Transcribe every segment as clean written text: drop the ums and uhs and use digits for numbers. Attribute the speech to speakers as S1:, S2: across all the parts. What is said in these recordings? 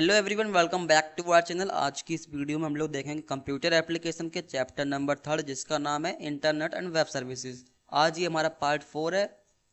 S1: Hello everyone, welcome back to our channel. आज की इस वीडियो में हम लोग देखेंगे कंप्यूटर एप्लीकेशन के चैप्टर नंबर 3 जिसका नाम है इंटरनेट एंड वेब सर्विसेज। आज ये हमारा पार्ट 4 है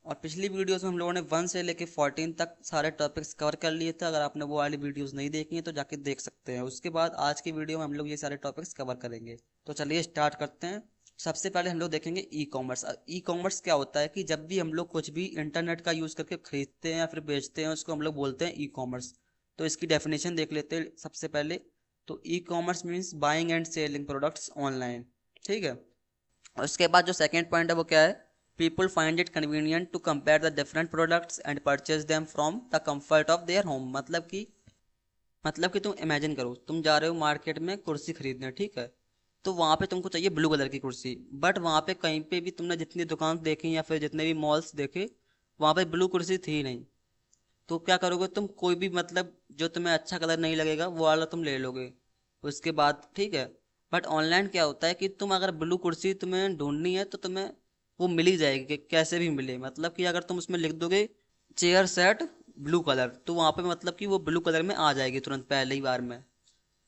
S1: और पिछली वीडियोस में हम लोगों ने 1 से लेकर 14 तक सारे टॉपिक्स कवर कर लिए थे। अगर आपने वो वाली वीडियोस नहीं देखी हैं तो जाके देख सकते हैं। उसके बाद आज की वीडियो में हम लोग ये सारे टॉपिक्स कवर करेंगे। तो चलिए स्टार्ट करते हैं। सबसे पहले हम लोग देखेंगे ई कॉमर्स। ई कॉमर्स क्या होता है कि जब भी हम लोग कुछ भी इंटरनेट का यूज़ करके खरीदते हैं या फिर बेचते हैं उसको हम लोग बोलते हैं ई कॉमर्स। तो इसकी डेफिनेशन देख लेते हैं सबसे पहले। तो e commerce means buying and selling products online. ठीक है। उसके बाद जो सेकंड पॉइंट है वो क्या है, people find it convenient to compare the different products and purchase them from the comfort of their home. मतलब कि तुम इमेजिन करो, तुम जा रहे हो मार्केट में कुर्सी खरीदने, ठीक है। तो वहाँ पे तुमको चाहिए ब्लू कलर की कुर्सी, बट वहाँ पे कहीं पे भी तुमने जितनी दुकान देखी या फिर जितने भी मॉल्स देखे वहाँ पे ब्लू कुर्सी थी ही नहीं। तो क्या करोगे तुम, कोई भी जो तुम्हें अच्छा कलर नहीं लगेगा वो वाला तुम ले लोगे। उसके बाद ठीक है। बट ऑनलाइन क्या होता है कि तुम अगर ब्लू कुर्सी तुम्हें ढूंढनी है तो तुम्हें वो मिल ही जाएगी कि कैसे भी मिले। मतलब कि अगर तुम उसमें लिख दोगे चेयर सेट ब्लू कलर तो वहाँ पे मतलब कि वो ब्लू कलर में आ जाएगी तुरंत पहले ही बार में।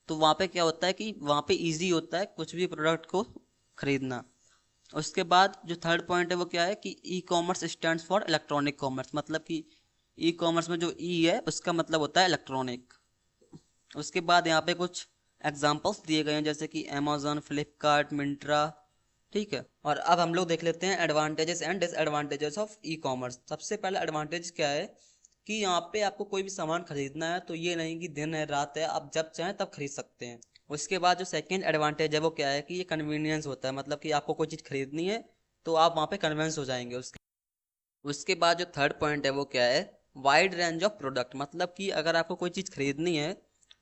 S1: तो वहाँ पे क्या होता है कि वहाँ पे इजी होता है कुछ भी प्रोडक्ट को खरीदना। उसके बाद जो थर्ड पॉइंट है वो क्या है कि e commerce stands for electronic commerce. मतलब कि ई कॉमर्स में जो ई है उसका मतलब होता है इलेक्ट्रॉनिक। उसके बाद यहाँ पे कुछ एग्जांपल्स दिए गए हैं जैसे कि अमेजोन, फ्लिपकार्ट, मिंत्रा। ठीक है। और अब हम लोग देख लेते हैं advantages and disadvantages of e commerce. सबसे पहला एडवांटेज क्या है कि यहाँ पे आपको कोई भी सामान खरीदना है तो ये नहीं कि दिन है रात है, आप जब चाहें तब खरीद सकते हैं। उसके बाद जो सेकंड एडवांटेज है वो क्या है कि ये कन्वीनियंस होता है। मतलब कि आपको कोई चीज़ खरीदनी है तो आप वहाँ पे कन्विंस हो जाएंगे। उसके बाद जो थर्ड पॉइंट है वो क्या है, वाइड रेंज ऑफ प्रोडक्ट। मतलब कि अगर आपको कोई चीज़ खरीदनी है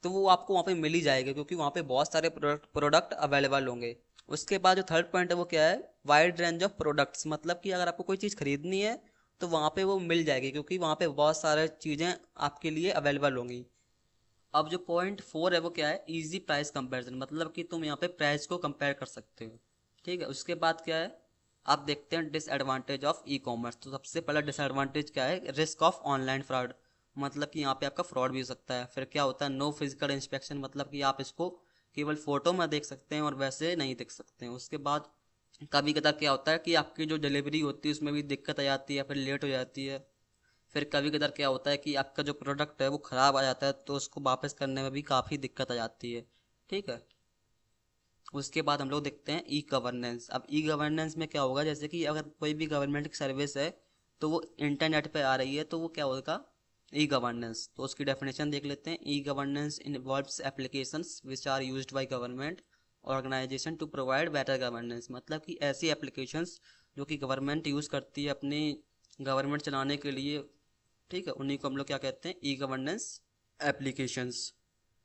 S1: तो वो आपको वहाँ पे मिल ही जाएगी क्योंकि वहाँ पे बहुत सारे प्रोडक्ट अवेलेबल होंगे। उसके बाद जो थर्ड पॉइंट है वो क्या है, वाइड रेंज ऑफ प्रोडक्ट्स। मतलब कि अगर आपको कोई चीज़ खरीदनी है तो वहाँ पे वो मिल जाएगी क्योंकि वहाँ पे बहुत सारे चीज़ें आपके लिए अवेलेबल होंगी। अब जो पॉइंट 4 है वो क्या है, इजी प्राइस कंपैरिजन। मतलब कि तुम यहाँ पे प्राइस को कंपेयर कर सकते हो। ठीक है। उसके बाद क्या है, आप देखते हैं डिसएडवांटेज ऑफ ई कॉमर्स। तो सबसे पहला डिसएडवांटेज क्या है, रिस्क ऑफ ऑनलाइन फ्रॉड। मतलब कि यहाँ पे आपका फ्रॉड भी हो सकता है। फिर क्या होता है, नो फिजिकल इंस्पेक्शन। मतलब कि आप इसको केवल फोटो में देख सकते हैं और वैसे नहीं देख सकते हैं। उसके बाद कभी कदा क्या होता है कि आपकी जो डिलीवरी होती है उसमें भी दिक्कत आ जाती है, फिर लेट हो जाती है। फिर कभी कदार क्या होता है कि आपका जो प्रोडक्ट है वो ख़राब आ जाता है तो उसको वापस करने में भी काफ़ी दिक्कत आ जाती है। ठीक है। उसके बाद हम लोग देखते हैं ई गवर्नेंस। अब ई गवर्नेंस में क्या होगा, जैसे कि अगर कोई भी गवर्नमेंट की सर्विस है तो वो इंटरनेट पे आ रही है तो वो क्या होगा, ई गवर्नेंस। तो उसकी डेफिनेशन देख लेते हैं। E governance involves applications which are used by government organisation to provide better governance. मतलब कि ऐसी एप्लीकेशंस जो कि गवर्नमेंट यूज़ करती है अपनी गवर्नमेंट चलाने के लिए। ठीक है। उन्हीं को हम लोग क्या कहते हैं, ई गवर्नेंस एप्लीकेशंस।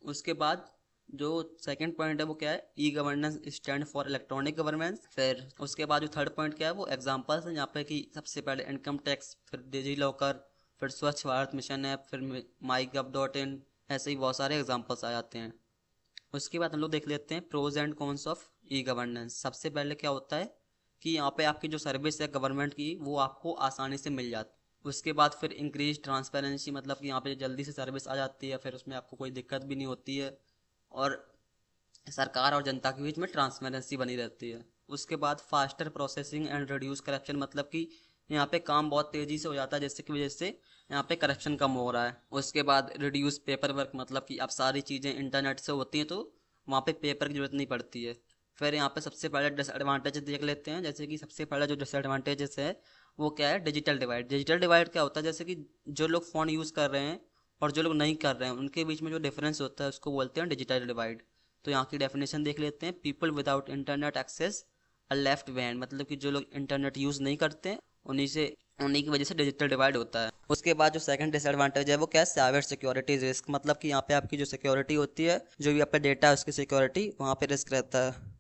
S1: उसके बाद जो सेकंड पॉइंट है वो क्या है, e governance stand for electronic governance. फिर उसके बाद जो थर्ड पॉइंट क्या है वो एग्जांपल्स हैं यहाँ पे कि सबसे पहले इनकम टैक्स, फिर डिजी लॉकर, फिर स्वच्छ भारत मिशन ऐप, फिर माई गव डॉट इन। ऐसे ही बहुत सारे एग्जांपल्स आ जाते हैं। उसके बाद हम लोग देख लेते हैं pros and cons of e governance. सबसे पहले क्या होता है कि यहाँ पे आपकी जो सर्विस है गवर्नमेंट की वो आपको आसानी से मिल जाती है। उसके बाद फिर इंक्रीज ट्रांसपेरेंसी। मतलब कि यहाँ पे जल्दी से सर्विस आ जाती है, फिर उसमें आपको कोई दिक्कत भी नहीं होती है और सरकार और जनता के बीच में ट्रांसपेरेंसी बनी रहती है। उसके बाद faster processing and reduce corruption. मतलब कि यहाँ पे काम बहुत तेज़ी से हो जाता है जिससे की वजह से यहाँ पे करप्शन कम हो रहा है। उसके बाद रिड्यूस पेपर वर्क। मतलब कि अब सारी चीज़ें इंटरनेट से होती हैं तो वहाँ पे पेपर की जरूरत नहीं पड़ती है। फिर यहाँ पे सबसे पहले डिसएडवांटेज देख लेते हैं। जैसे कि सबसे पहला जो डिसएडवांटेजेस है वो क्या है, डिजिटल डिवाइड। डिजिटल डिवाइड क्या होता है, जैसे कि जो लोग फ़ोन यूज़ कर रहे हैं और जो लोग नहीं कर रहे हैं उनके बीच में जो डिफरेंस होता है उसको बोलते हैं डिजिटल डिवाइड। तो यहाँ की डेफिनेशन देख लेते हैं। People without internet access are left behind. मतलब कि जो लोग इंटरनेट यूज़ नहीं करते हैं उन्हीं की वजह से डिजिटल डिवाइड होता है। उसके बाद जो सेकंड डिसएडवांटेज है वो क्या है, साइबर सिक्योरिटी रिस्क। मतलब कि यहाँ पे आपकी जो सिक्योरिटी होती है, जो भी आपका डेटा है उसकी सिक्योरिटी, वहाँ पे रिस्क रहता है।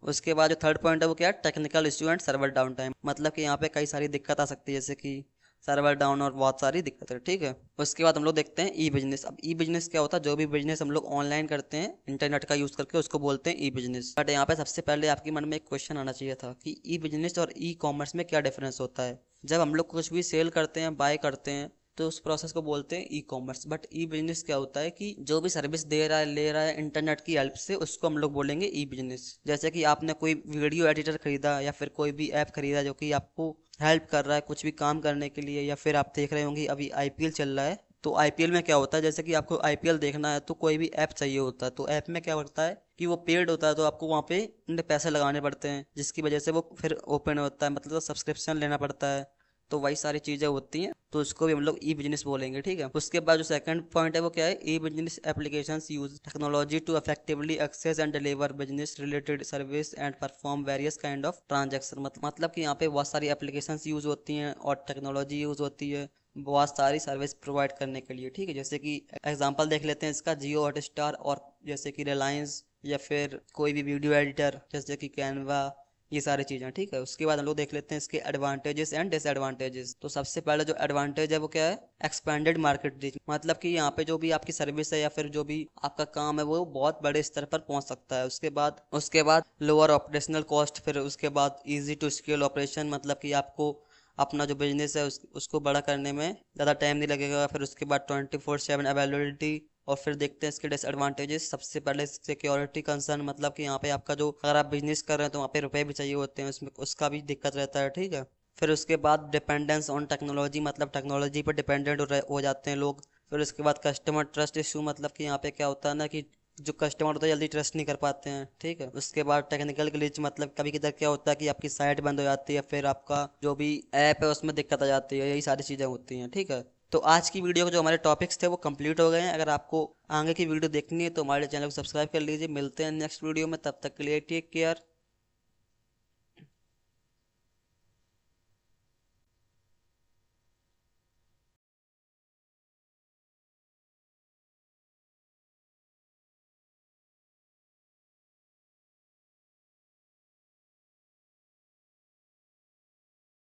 S1: उसके बाद जो थर्ड पॉइंट है वो क्या है, technical issue and server down time. मतलब कि यहाँ पे कई सारी दिक्कत आ सकती है जैसे कि सर्वर डाउन और बहुत सारी दिक्कत है। ठीक है। उसके बाद हम लोग देखते हैं ई बिजनेस। अब ई बिजनेस क्या होता है, जो भी बिजनेस हम लोग ऑनलाइन करते हैं इंटरनेट का यूज़ करके उसको बोलते हैं ई बिजनेस। बट यहाँ पे सबसे पहले आपके मन में एक क्वेश्चन आना चाहिए था कि ई बिजनेस और ई कॉमर्स में क्या डिफरेंस होता है। जब हम लोग कुछ भी सेल करते हैं, बाय करते हैं तो उस प्रोसेस को बोलते हैं e commerce. But E business क्या होता है कि जो भी सर्विस दे रहा है ले रहा है इंटरनेट की हेल्प से, उसको हम लोग बोलेंगे ई बिजनेस। जैसे कि आपने कोई वीडियो एडिटर खरीदा या फिर कोई भी ऐप खरीदा जो कि आपको हेल्प कर रहा है कुछ भी काम करने के लिए, या फिर आप देख रहे होंगे अभी आईपीएल चल रहा है, तो आईपीएल में क्या होता है, जैसे कि आपको आईपीएल देखना है तो कोई भी ऐप चाहिए होता है, तो ऐप में क्या होता है कि वो पेड होता है, तो आपको वहाँ पे पैसे लगाने पड़ते हैं, जिसकी वजह से वो फिर ओपन होता है, मतलब सब्सक्रिप्शन लेना पड़ता है। तो वही सारी चीज़ें होती हैं, तो इसको भी हम लोग ई बिजनेस बोलेंगे, ठीक है। उसके बाद जो सेकंड पॉइंट है वो क्या है, e business applications use technology to effectively access and deliver business related service and perform various kind of transaction. मतलब कि यहाँ पे बहुत सारी एप्लीकेशंस यूज होती हैं और टेक्नोलॉजी यूज होती है बहुत सारी सर्विस प्रोवाइड करने के लिए, ठीक है। जैसे कि एग्जांपल देख लेते हैं इसका, जियो हॉटस्टार, और जैसे कि रिलायंस, या फिर कोई भी वीडियो एडिटर जैसे कि कैनवा, ये सारी चीज़ें, ठीक है। उसके बाद हम लोग देख लेते हैं इसके एडवांटेजेस एंड डिसएडवांटेजेस। तो सबसे पहले जो एडवांटेज है वो क्या है, एक्सपेंडेड मार्केट रीच। मतलब कि यहाँ पे जो भी आपकी सर्विस है या फिर जो भी आपका काम है वो बहुत बड़े स्तर पर पहुंच सकता है। उसके बाद लोअर ऑपरेशनल कॉस्ट, फिर उसके बाद इजी टू स्केल ऑपरेशन, मतलब कि आपको अपना जो बिजनेस है उसको बड़ा करने में ज़्यादा टाइम नहीं लगेगा। फिर उसके बाद 24/7 अवेलेबिलिटी। और फिर देखते हैं इसके डिसएडवांटेजेस। सबसे पहले सिक्योरिटी कंसर्न, मतलब कि यहाँ पे आपका जो अगर आप बिजनेस कर रहे हैं तो वहाँ पे रुपए भी चाहिए होते हैं, उसमें उसका भी दिक्कत रहता है, ठीक है। फिर उसके बाद डिपेंडेंस ऑन टेक्नोलॉजी, मतलब टेक्नोलॉजी पर डिपेंडेंट हो जाते हैं लोग। फिर उसके बाद कस्टमर ट्रस्ट इशू, मतलब कि यहाँ पे क्या होता है ना कि जो कस्टमर होता है जल्दी ट्रस्ट नहीं कर पाते हैं, ठीक है। उसके बाद टेक्निकल ग्लिच, मतलब कभी किधर क्या होता है कि आपकी साइट बंद हो जाती है, फिर आपका जो भी ऐप है उसमें दिक्कत आ जाती है, यही सारी चीज़ें होती हैं, ठीक है। तो आज की वीडियो के जो हमारे टॉपिक्स थे वो कंप्लीट हो गए हैं। अगर आपको आगे की वीडियो देखनी है तो हमारे चैनल को सब्सक्राइब कर लीजिए। मिलते हैं नेक्स्ट वीडियो में, तब तक के लिए टेक केयर।